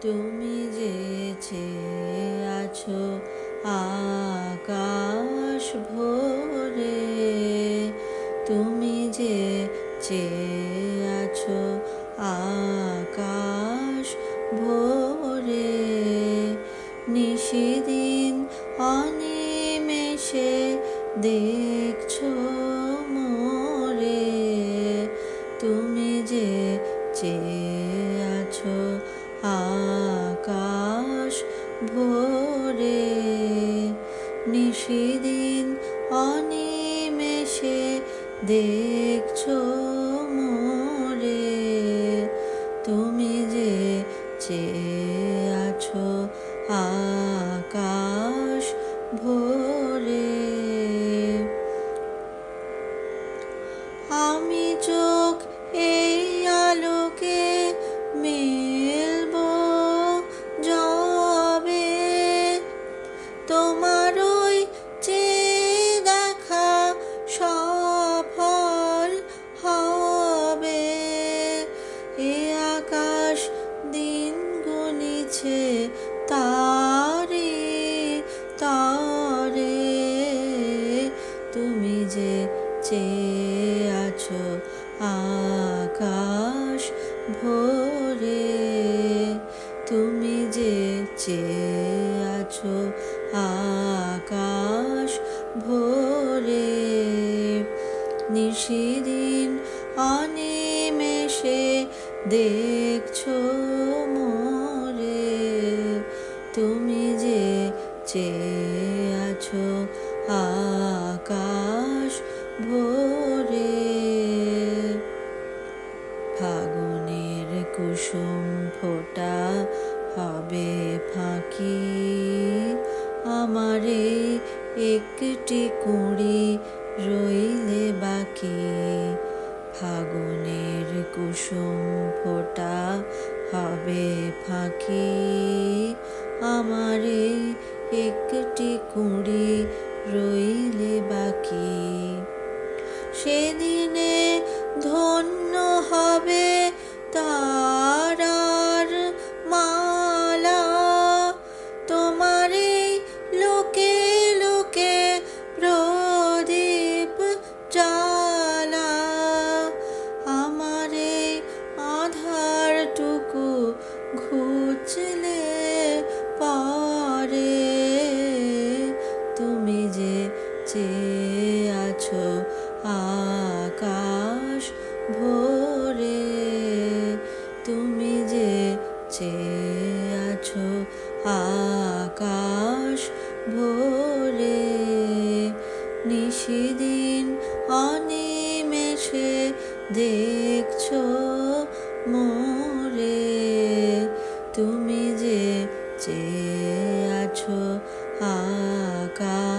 তুমি যে চেয়ে আছো আকাশ ভরে, তুমি যে চেয়ে আছো আকাশ ভরে, নিশিদিন অনিমেষে দেখছো মোরে, তুমি যে চেয়ে আছো আকাশ ভরে, নিশিদিন অনিমেষে দেখছো মোরে, তুমি যে চেয়ে আছো আকাশ ভরে। আমি চোখ এই আলোকে মেলব যবে, তোমার ওই চেয়ে দেখা সফল হবে। এ আকাশ দিন গুনিছে তারে তারে, তুমি যে চেয়ে আছো আকাশ ভরে, তুমি যে চেয়ে আছো আকাশ ভরে, নিশিদিন অনিমেষে দেখছো মোরে, তুমি যে চেয়ে আছো আকাশ ভরে। ফাগুনের কুসুম ফোটা হবে ফাঁকি, আমারে একটি কুঁড়ি রইলে বাকি। ফাগুনের কুসুম ফোটা হবে ফাঁকি, আমারে একটি কুঁড়ি রইলে বাকি। সেদিনে ধন্য হবে তারার মালা, তোমারে লোকে লোকে প্রদীপ জ্বালা। আমারে আধারটুকু ঘুচলে পরে, তুমি যে চেয়ে আছো আকাশ ভরে, তুমি যে চেয়ে আছো আকাশ ভরে, নিশিদিন অনিমেষে দেখছো মোরে, তুমি যে চেয়ে আছো আকাশ।